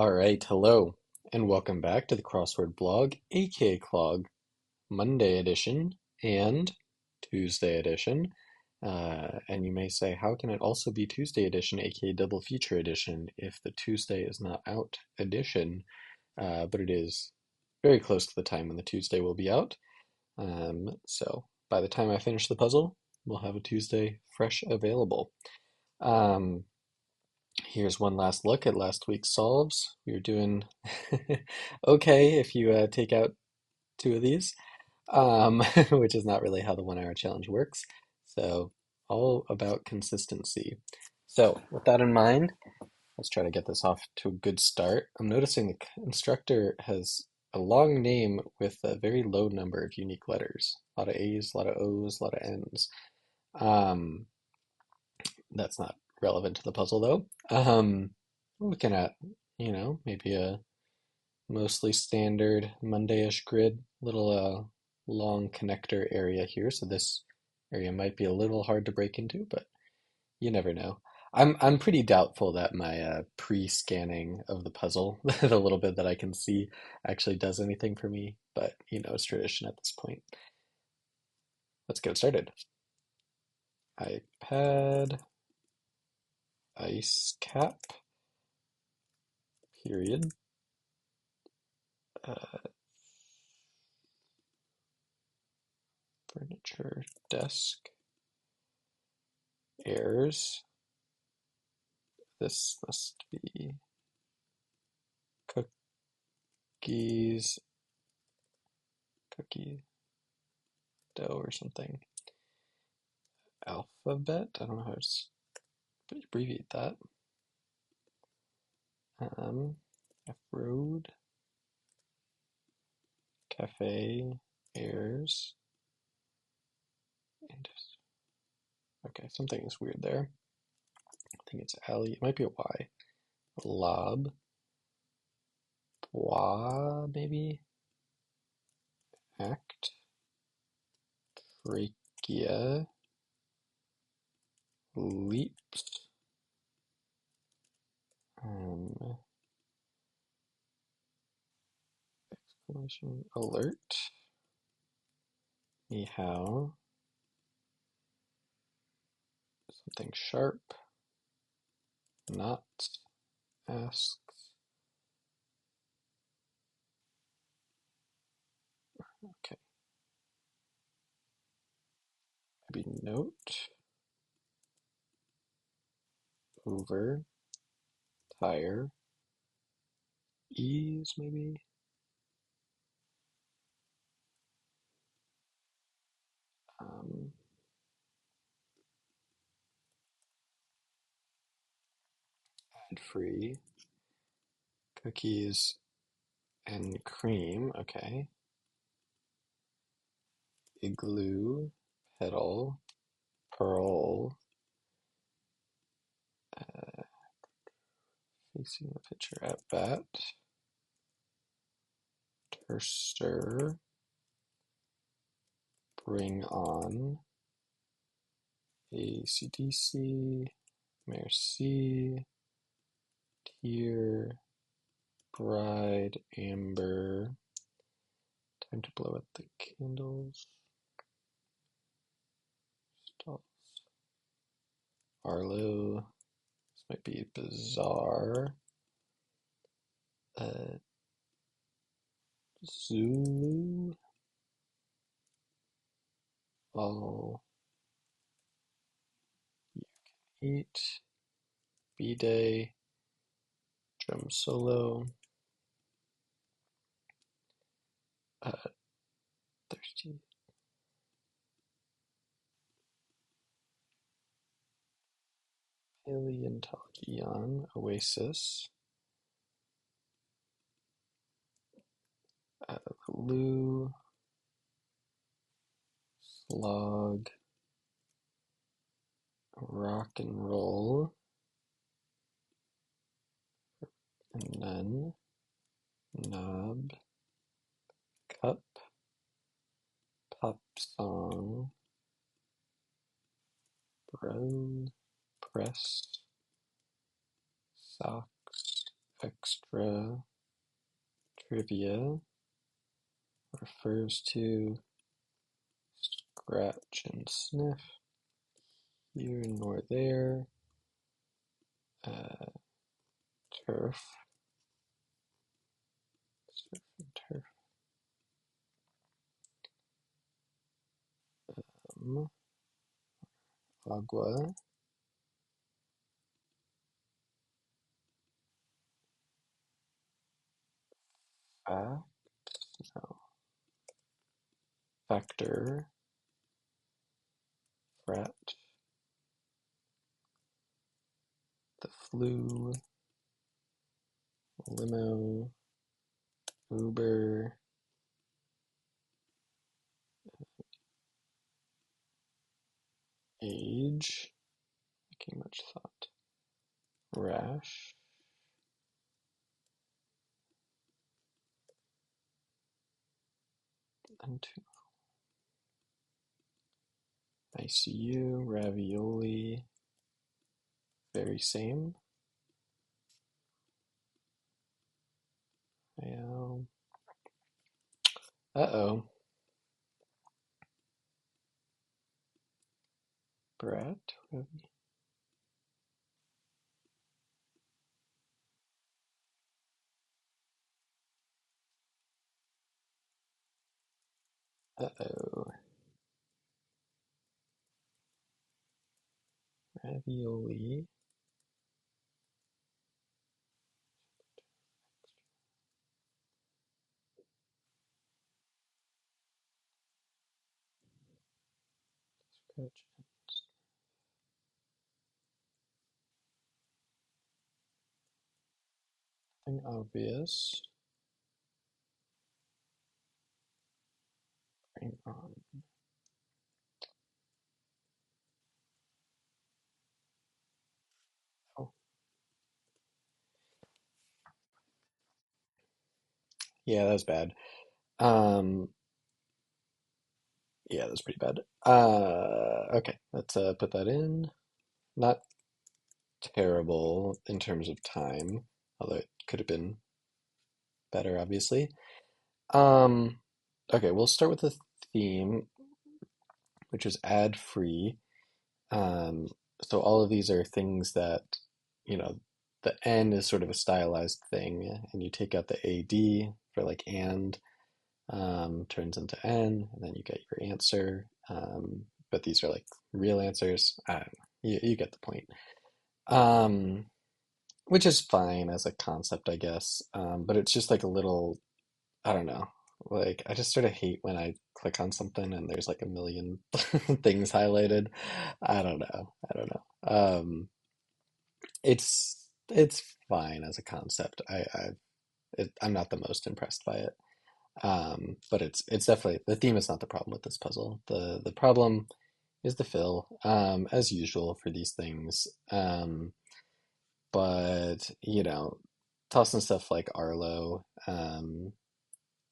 All right, hello, and welcome back to the Crossword blog, aka Clog, Monday edition and Tuesday edition. And you may say, how can it also be Tuesday edition, aka double feature edition, if the Tuesday is not out edition? But it is very close to the time when the Tuesday will be out. So by the time I finish the puzzle, we'll have a Tuesday fresh available. Um, Here's one last look at last week's solves. We were doing okay if you take out two of these, which is not really how the 1 hour challenge works. So, all about consistency. So, with that in mind, let's try to get this off to a good start. I'm noticing the instructor has a long name with a very low number of unique letters. A lot of A's, a lot of O's, a lot of N's. Um, that's not relevant to the puzzle though. Looking at, maybe a mostly standard Monday-ish grid, little long connector area here. So this area might be a little hard to break into, but you never know. I'm pretty doubtful that my pre-scanning of the puzzle, the little bit that I can see, actually does anything for me, but it's tradition at this point. Let's get started. iPad, ice cap, period. Furniture, desk, airs. This must be cookies, cookie dough or something. Alphabet, I don't know how to abbreviate that. F road, cafe, airs, and okay, something is weird there. I think it's alley, it might be a Y. Lob, bois, maybe? Act, trachea, leaps, exclamation, alert, meow, something sharp, not, asks, okay, maybe note, over, tire, ease maybe, um, ad free, cookies and cream, okay, igloo, pedal, pearl, facing the picture at bat, terser, bring on, AC/DC, merci, tear, bride, amber, time to blow out the candles, stalls, Arlo, this might be bizarre, uh, Zulu, all eat, B-Day, drum solo, thirsty, paleontology on, Oasis, Lou, slog, rock and roll, none, knob, cup, pop song, brown, press, socks, extra trivia refers to scratch and sniff, here nor there, uh, turf, surf and turf, agua, fact, no, factor, frat, the flu, limo, Uber, age, making much thought, rash, and ICU, ravioli, very same. Yeah. Uh-oh. Brat? Uh-oh. Ravioli. Scratch. Nothing obvious. Bring on. Oh, yeah, that was bad. Um, yeah, that was pretty bad. Okay, let's put that in. Not terrible in terms of time, although it could have been better, obviously. Um, okay, we'll start with the theme, which is ad free. Um, so all of these are things that, you know, the N is sort of a stylized thing, and you take out the AD for like turns into N, and then you get your answer. But these are like real answers. I don't know. You get the point. Um, which is fine as a concept, I guess. But it's just like a little, I don't know. Like I just sort of hate when I click on something and there's like a million things highlighted. I don't know. I don't know. It's fine as a concept. I'm not the most impressed by it. But it's definitely the theme is not the problem with this puzzle. The problem is the fill, as usual for these things. But tossing stuff like Arlo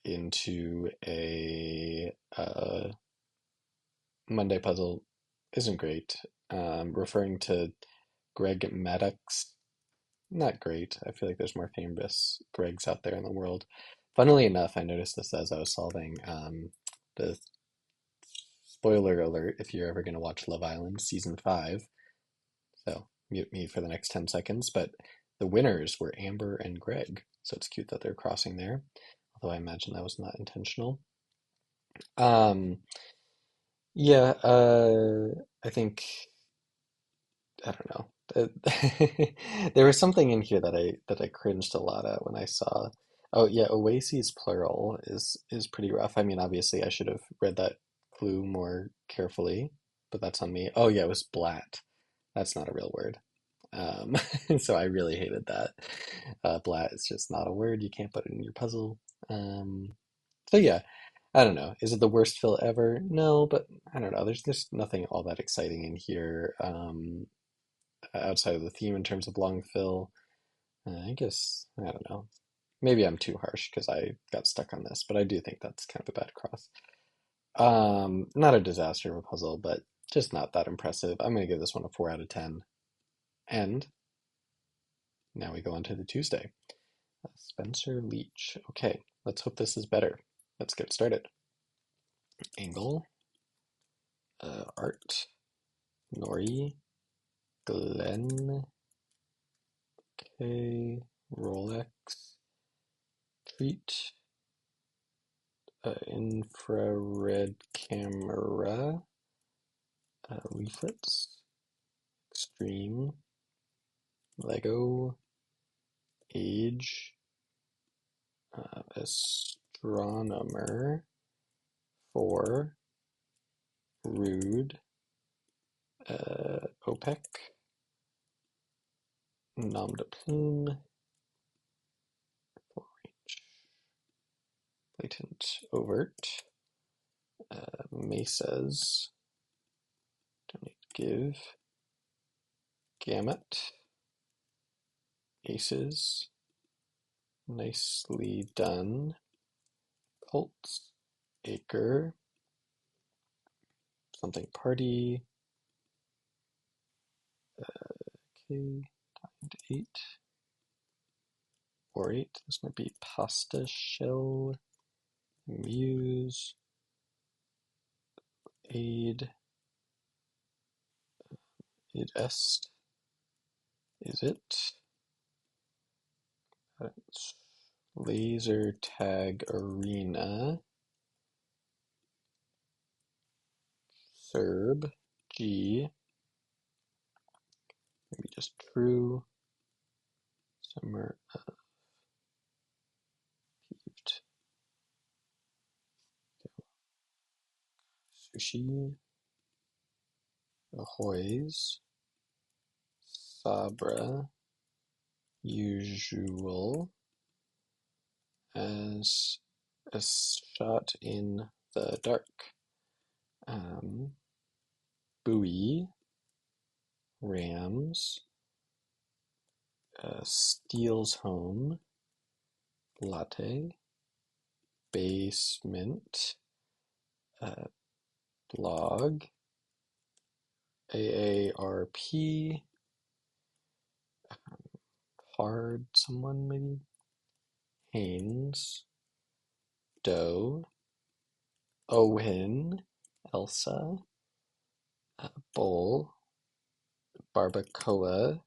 into a Monday puzzle isn't great. Referring to Greg Maddox, not great. I feel like there's more famous Gregs out there in the world. Funnily enough, I noticed this as I was solving the spoiler alert if you're ever going to watch Love Island season 5. So mute me for the next 10 seconds. But the winners were Amber and Greg. So it's cute that they're crossing there, although I imagine that was not intentional. Um, yeah, I think I don't know. There was something in here that I cringed a lot at when I saw. Oh yeah, Oases plural is pretty rough. I mean, obviously I should have read that clue more carefully, but that's on me. Oh yeah, it was blat. That's not a real word. Um, so I really hated that. Blat is just not a word. You can't put it in your puzzle. Um, so yeah, I don't know. Is it the worst fill ever? No, but I don't know. There's just nothing all that exciting in here. Outside of the theme in terms of long fill. I guess, I don't know. Maybe I'm too harsh because I got stuck on this, but I do think that's kind of a bad cross. Not a disaster of a puzzle, but just not that impressive. I'm going to give this one a 4 out of 10. And now we go on to the Tuesday. Spencer Leach. Okay, let's hope this is better. Let's get started. Angle, Art, Nori, Glenn, K, Rolex, Treat, infrared camera, leaflets, Extreme, Lego, Age, Astronomer, Four, Rude, OPEC, Nom de Plume, Blatant Overt, Mesas, Donate Give, Gamut, Aces, Nicely Done, Colts, Acre, Something Party, okay, Timed 8, or 8, this might be Pasta Shell, Muse, Aid, Id Est, Is It, Laser Tag Arena, Serb, G, maybe just True, Summer Peeved, Sushi, Ahoy's, Sabra, Usual, as a shot in the dark, um, Buoy, Rams, Steele's Home, Latte, Basement, Blog, AARP, Hard Someone maybe, Haynes, Doe, Owen, Elsa, Bull, Barbacoa,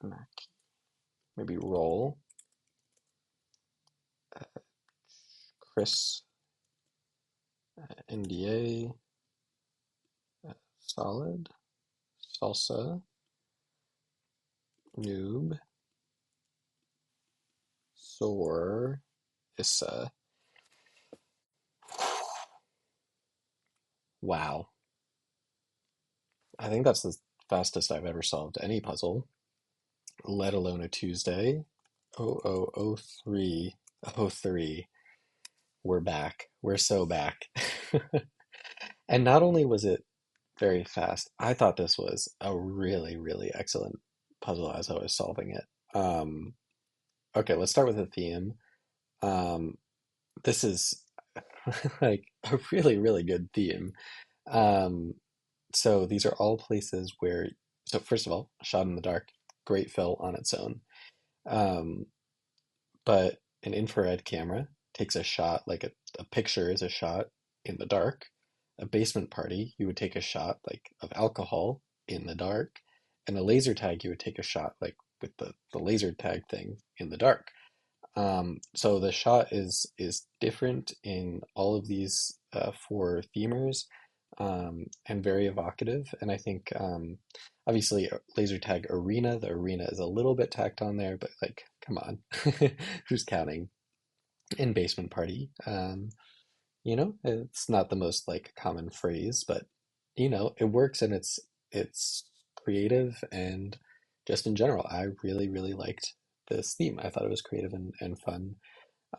Mac, maybe Roll, Chris, NDA, Solid, Salsa, Noob, Soar, Issa. Wow. I think that's the fastest I've ever solved any puzzle, let alone a Tuesday. 0003. 03. We're back. We're so back. And not only was it very fast, I thought this was a really, really excellent puzzle as I was solving it. Okay, let's start with the theme. Um, this is like a really, really good theme. Um, so these are all places where, so first of all, Shot in the Dark, great fill on its own. Um, but an infrared camera takes a shot, like a picture is a shot in the dark. A basement party, you would take a shot like of alcohol in the dark. And a laser tag, you would take a shot like with the laser tag thing in the dark. So the shot is different in all of these four themers, and very evocative. And I think obviously laser tag arena, the arena is a little bit tacked on there, but like, come on, who's counting? In basement party, it's not the most like common phrase, but it works and it's creative and just in general, I really, really liked this theme. I thought it was creative and fun.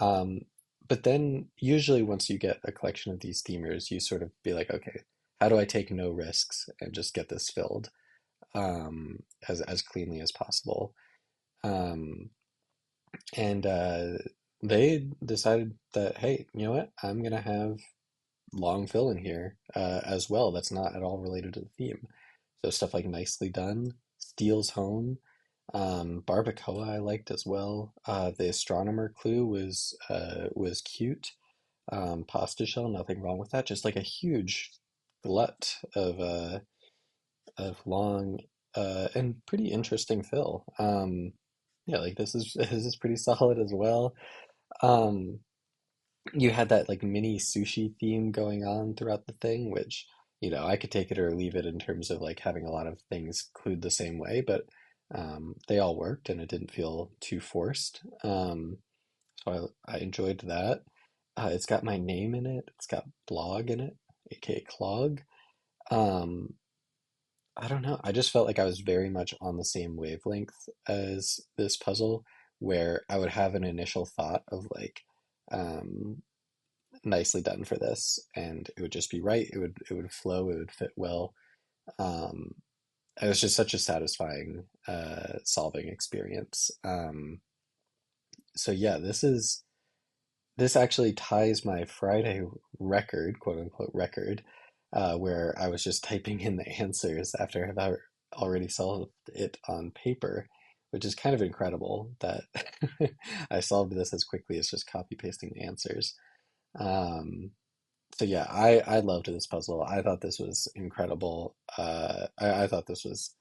Um, but then usually once you get a collection of these themers, you sort of be like, okay, how do I take no risks and just get this filled as cleanly as possible? Um, and they decided that, hey, you know what? I'm gonna have long fill in here as well. That's not at all related to the theme. So stuff like Nicely Done, Steals Home. Barbacoa I liked as well. The astronomer clue was cute. Pasta shell, nothing wrong with that. Just like a huge glut of long and pretty interesting fill. Yeah, like this is pretty solid as well. Um, you had that like mini sushi theme going on throughout the thing, which, I could take it or leave it in terms of like having a lot of things clued the same way, but they all worked and it didn't feel too forced. So I enjoyed that. It's got my name in it. It's got blog in it, aka Clog. Um, I don't know. I just felt like I was very much on the same wavelength as this puzzle, where I would have an initial thought of like, um, nicely done for this, and it would just be right. It would flow. It would fit well. Um, it was just such a satisfying solving experience. So yeah, this actually ties my Friday record, quote unquote record, where I was just typing in the answers after I have already solved it on paper, which is kind of incredible that I solved this as quickly as just copy pasting the answers. Um, so yeah, I loved this puzzle. I thought this was incredible. I thought this was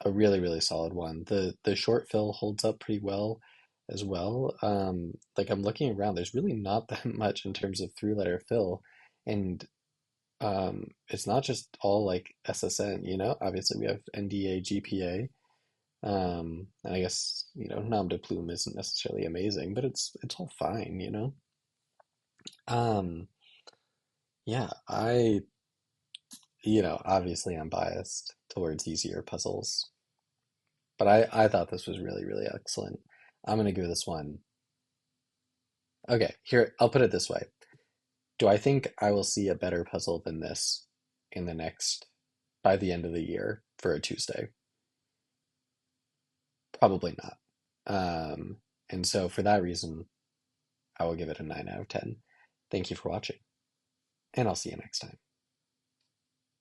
a really, really solid one. The short fill holds up pretty well as well. Like I'm looking around, there's really not that much in terms of three letter fill. And it's not just all like SSN, Obviously we have NDA, GPA. And I guess, nom de plume isn't necessarily amazing, but it's all fine. Um, yeah, obviously I'm biased towards easier puzzles, but I thought this was really, really excellent. I'm gonna give this one. Okay, here, I'll put it this way. Do I think I will see a better puzzle than this in the next, by the end of the year for a Tuesday? Probably not. And so for that reason, I will give it a 9 out of 10. Thank you for watching, and I'll see you next time.